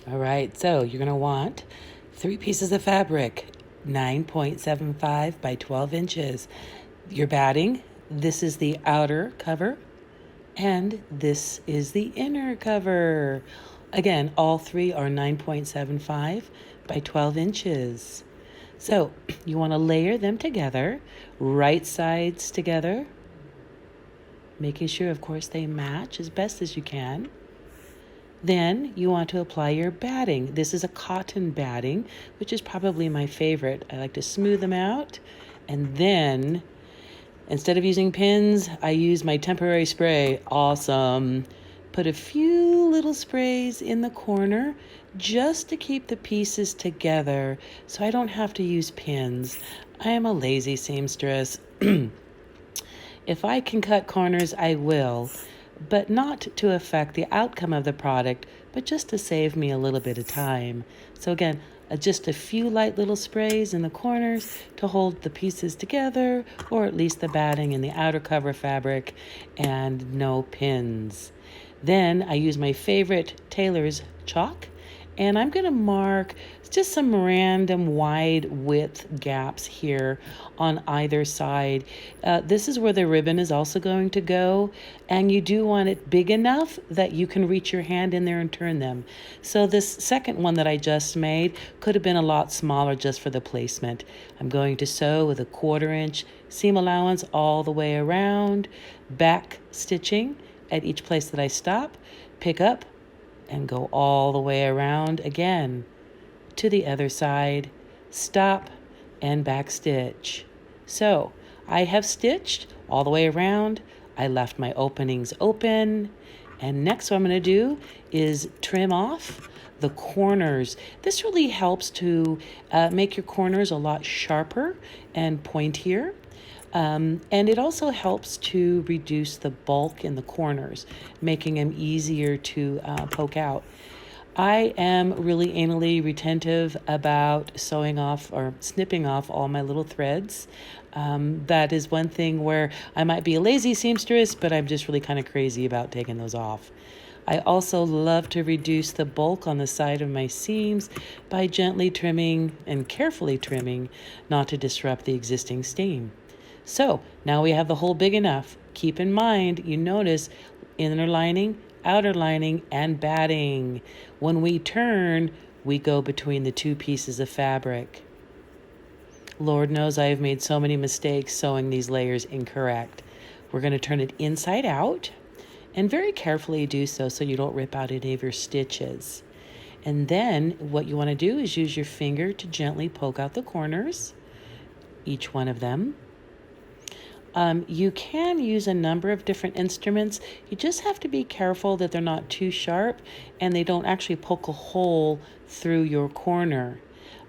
All right, so you're going to want 3 pieces of fabric, 9.75 by 12 inches. Your batting, this is the outer cover, and this is the inner cover. Again, all 3 are 9.75 by 12 inches. So you want to layer them together, right sides together, making sure, of course, they match as best as you can. Then you want to apply your batting. This is a cotton batting, which is probably my favorite. I like to smooth them out. And then, instead of using pins, I use my temporary spray. Awesome. Put a few little sprays in the corner just to keep the pieces together so I don't have to use pins. I am a lazy seamstress. If I can cut corners, I will, but not to affect the outcome of the product, but just to save me a little bit of time. So again, just a few light little sprays in the corners to hold the pieces together, or at least the batting and the outer cover fabric, and no pins. Then I use my favorite tailor's chalk, and I'm going to mark just some random wide width gaps here on either side. This is where the ribbon is also going to go, and you do want it big enough that you can reach your hand in there and turn them. So this second one that I just made could have been a lot smaller just for the placement. I'm going to sew with a 1/4 inch seam allowance all the way around, back stitching at each place that I stop, pick up, and go all the way around again to the other side, stop, and back stitch. So I have stitched all the way around. I left my openings open. And next what I'm going to do is trim off the corners. This really helps to make your corners a lot sharper and pointier. And it also helps to reduce the bulk in the corners, making them easier to poke out. I am really anally retentive about sewing off or snipping off all my little threads. That is one thing where I might be a lazy seamstress, but I'm just really kind of crazy about taking those off. I also love to reduce the bulk on the side of my seams by gently trimming and carefully trimming, not to disrupt the existing seam. So now we have the hole big enough. Keep in mind, you notice inner lining, outer lining, and batting. When we turn, we go between the 2 pieces of fabric. Lord knows I have made so many mistakes sewing these layers incorrect. We're going to turn it inside out and very carefully do so you don't rip out any of your stitches. And then what you want to do is use your finger to gently poke out the corners, each one of them. You can use a number of different instruments. You just have to be careful that they're not too sharp and they don't actually poke a hole through your corner.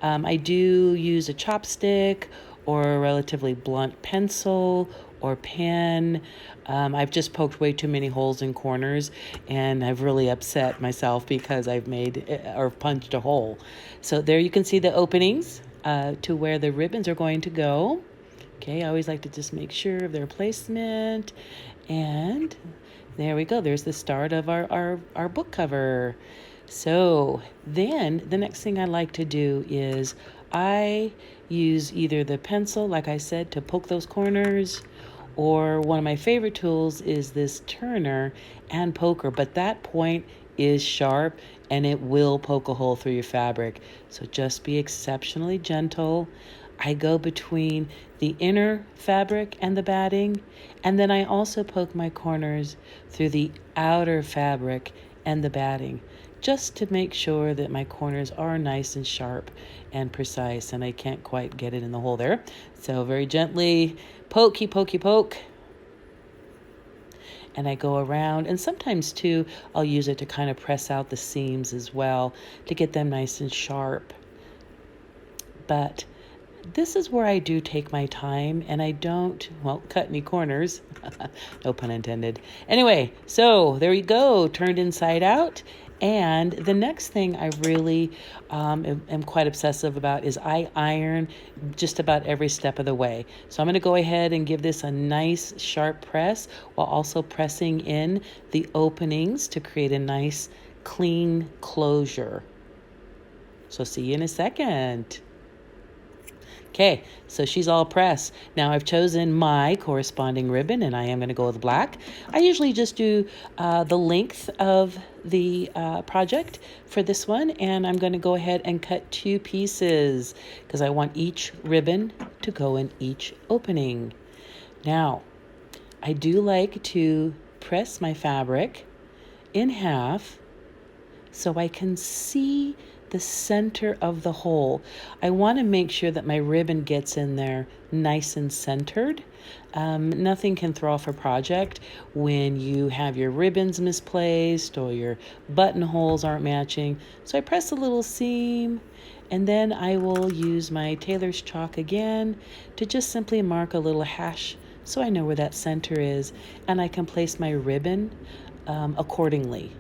I do use a chopstick or a relatively blunt pencil or pen. I've just poked way too many holes in corners, and I've really upset myself because I've made or punched a hole. So there you can see the openings to where the ribbons are going to go. Okay, I always like to just make sure of their placement. And there we go. There's the start of our book cover. So then the next thing I like to do is I use either the pencil, like I said, to poke those corners, or one of my favorite tools is this turner and poker, but that point is sharp and it will poke a hole through your fabric. So just be exceptionally gentle. I go between the inner fabric and the batting, and then I also poke my corners through the outer fabric and the batting, just to make sure that my corners are nice and sharp and precise, and I can't quite get it in the hole there. So very gently, pokey, pokey, poke. And I go around, and sometimes too, I'll use it to kind of press out the seams as well to get them nice and sharp. But this is where I do take my time and I don't, cut any corners. No pun intended. Anyway, so there you go, turned inside out. And the next thing I really am quite obsessive about is I iron just about every step of the way. So I'm going to go ahead and give this a nice sharp press while also pressing in the openings to create a nice clean closure. So see you in a second. Okay, so she's all pressed. Now I've chosen my corresponding ribbon, and I am going to go with black. I usually just do the length of the project for this one, and I'm going to go ahead and cut 2 pieces because I want each ribbon to go in each opening. Now, I do like to press my fabric in half so I can see the center of the hole. I want to make sure that my ribbon gets in there nice and centered. Nothing can throw off a project when you have your ribbons misplaced or your buttonholes aren't matching. So I press a little seam, and then I will use my tailor's chalk again to just simply mark a little hash so I know where that center is, and I can place my ribbon accordingly.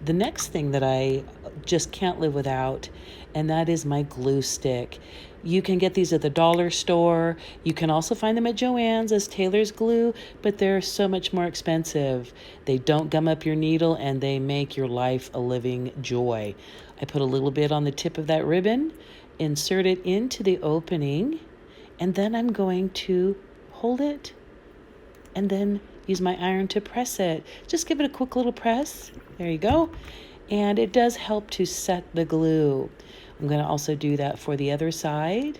The next thing that I just can't live without, and that is my glue stick. You can get these at the dollar store. You can also find them at Joann's as tailor's glue, but they're so much more expensive. They don't gum up your needle, and they make your life a living joy. I put a little bit on the tip of that ribbon, insert it into the opening, and then I'm going to hold it and then use my iron to press it. Just give it a quick little press. There you go. And it does help to set the glue. I'm going to also do that for the other side.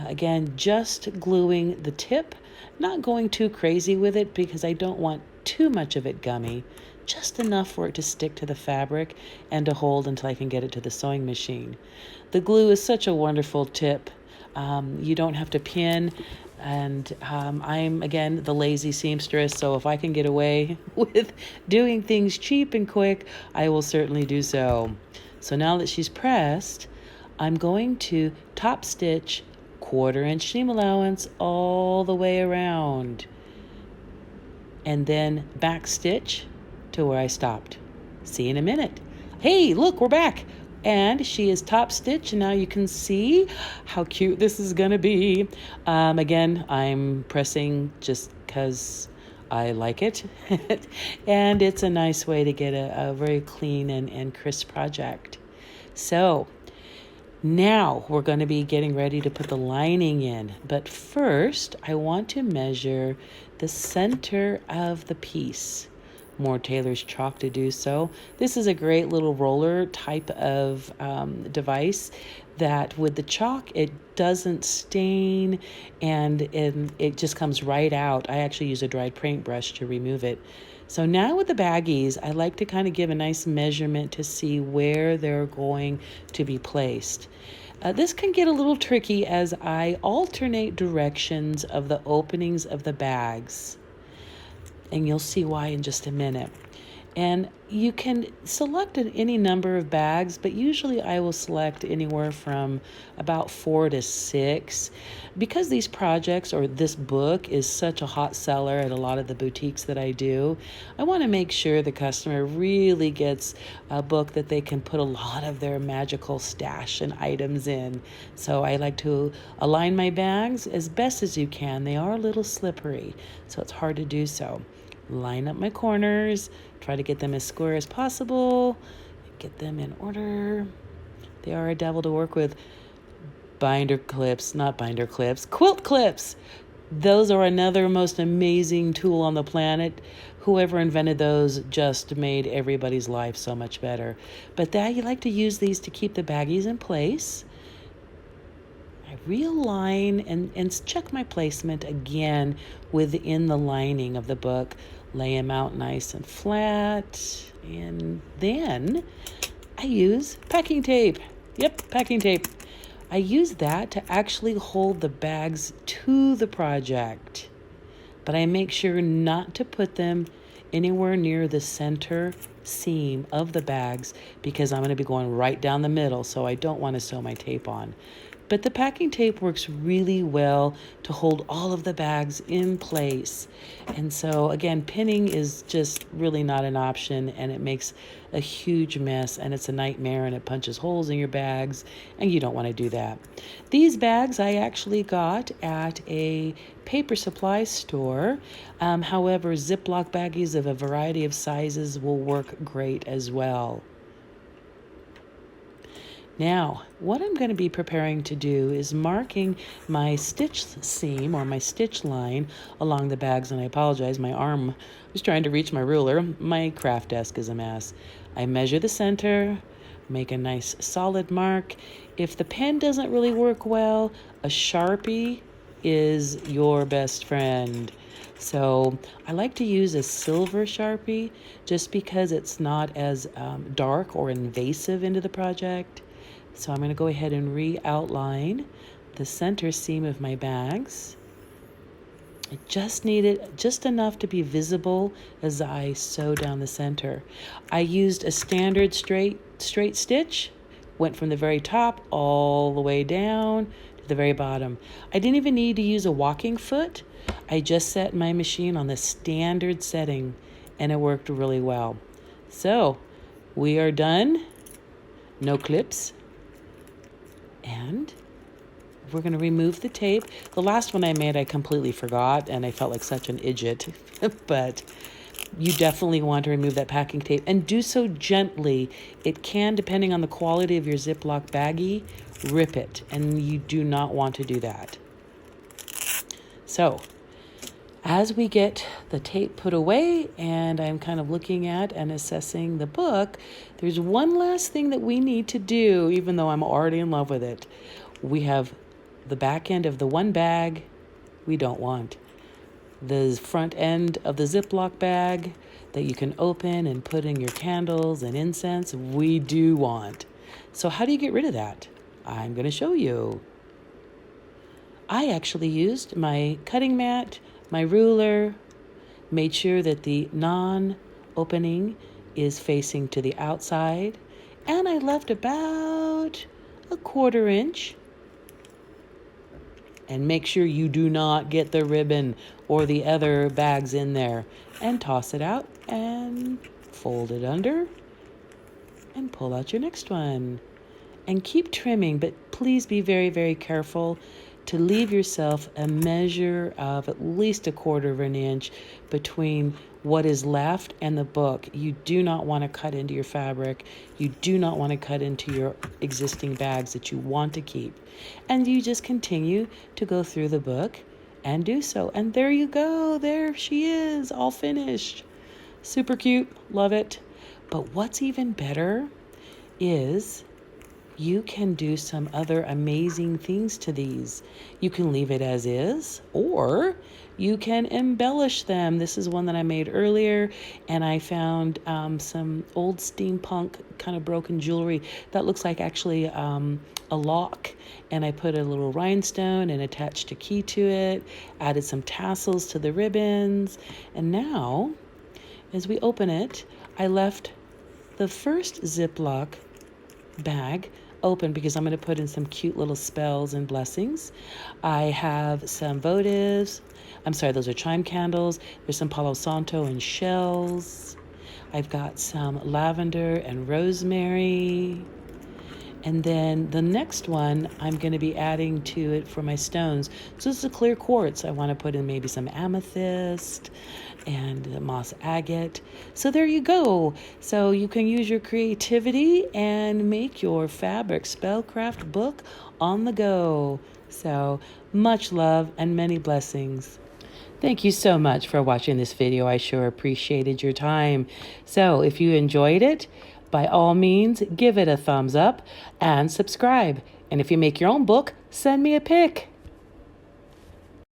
Again, just gluing the tip, not going too crazy with it because I don't want too much of it gummy, just enough for it to stick to the fabric and to hold until I can get it to the sewing machine. The glue is such a wonderful tip. You don't have to pin. And I'm, again, the lazy seamstress, so if I can get away with doing things cheap and quick, I will certainly do so. So now that she's pressed, I'm going to top stitch 1/4 inch seam allowance all the way around, and then back stitch to where I stopped. See you in a minute. Hey, look, we're back. And she is top stitch, and now you can see how cute this is going to be. Again, I'm pressing just because I like it. And it's a nice way to get a very clean and crisp project. So now we're going to be getting ready to put the lining in. But first, I want to measure the center of the piece. More tailor's chalk to do so. This is a great little roller type of device that with the chalk, it doesn't stain and it just comes right out. I actually use a dried paintbrush to remove it. So now with the baggies, I like to kind of give a nice measurement to see where they're going to be placed. This can get a little tricky as I alternate directions of the openings of the bags. And you'll see why in just a minute. And you can select any number of bags, but usually I will select anywhere from about 4 to 6. Because these projects or this book is such a hot seller at a lot of the boutiques that I do, I want to make sure the customer really gets a book that they can put a lot of their magical stash and items in. So I like to align my bags as best as you can. They are a little slippery, so it's hard to do so. Line up my corners, try to get them as square as possible, get them in order. They are a devil to work with. Quilt clips. Those are another most amazing tool on the planet. Whoever invented those just made everybody's life so much better. But you like to use these to keep the baggies in place. I realign and check my placement again within the lining of the book. Lay them out nice and flat. And then I use packing tape. Yep, packing tape. I use that to actually hold the bags to the project. But I make sure not to put them anywhere near the center seam of the bags because I'm going to be going right down the middle, so I don't want to sew my tape on. But the packing tape works really well to hold all of the bags in place. And so, again, pinning is just really not an option, and it makes a huge mess, and it's a nightmare, and it punches holes in your bags, and you don't want to do that. These bags I actually got at a paper supply store. However, Ziploc baggies of a variety of sizes will work great as well. Now, what I'm going to be preparing to do is marking my stitch seam or my stitch line along the bags, and I apologize, my arm was trying to reach my ruler. My craft desk is a mess. I measure the center, make a nice solid mark. If the pen doesn't really work well, a Sharpie is your best friend. So I like to use a silver Sharpie just because it's not as dark or invasive into the project. So I'm going to go ahead and re-outline the center seam of my bags. I just need it just enough to be visible as I sew down the center. I used a standard straight stitch, went from the very top all the way down to the very bottom. I didn't even need to use a walking foot. I just set my machine on the standard setting and it worked really well. So we are done. No clips. And we're going to remove the tape. The last one I made, I completely forgot, and I felt like such an idiot. But you definitely want to remove that packing tape, and do so gently. It can, depending on the quality of your Ziploc baggie, rip it, and you do not want to do that. So, as we get the tape put away and I'm kind of looking at and assessing the book, there's one last thing that we need to do, even though I'm already in love with it. We have the back end of the one bag we don't want. The front end of the Ziploc bag that you can open and put in your candles and incense, we do want. So how do you get rid of that? I'm going to show you. I actually used my cutting mat, my ruler, made sure that the non-opening is facing to the outside, and I left about a 1/4 inch. And make sure you do not get the ribbon or the other bags in there. And toss it out and fold it under and pull out your next one. And keep trimming, but please be very, very careful to leave yourself a measure of at least a 1/4 inch between what is left and the book. You do not want to cut into your fabric. You do not want to cut into your existing bags that you want to keep. And you just continue to go through the book and do so. And there you go. There she is, all finished. Super cute. Love it. But what's even better is you can do some other amazing things to these. You can leave it as is, or you can embellish them. This is one that I made earlier, and I found some old steampunk kind of broken jewelry that looks like actually a lock. And I put a little rhinestone and attached a key to it, added some tassels to the ribbons. And now, as we open it, I left the first Ziploc bag open because I'm going to put in some cute little spells and blessings. I have some votives. I'm sorry, those are chime candles. There's some Palo Santo and shells. I've got some lavender and rosemary. And then the next one, I'm going to be adding to it for my stones. So this is a clear quartz. I want to put in maybe some amethyst and moss agate. So there you go. So you can use your creativity and make your fabric spellcraft book on the go. So much love and many blessings. Thank you so much for watching this video. I sure appreciated your time. So if you enjoyed it, by all means, give it a thumbs up and subscribe. And if you make your own book, send me a pic.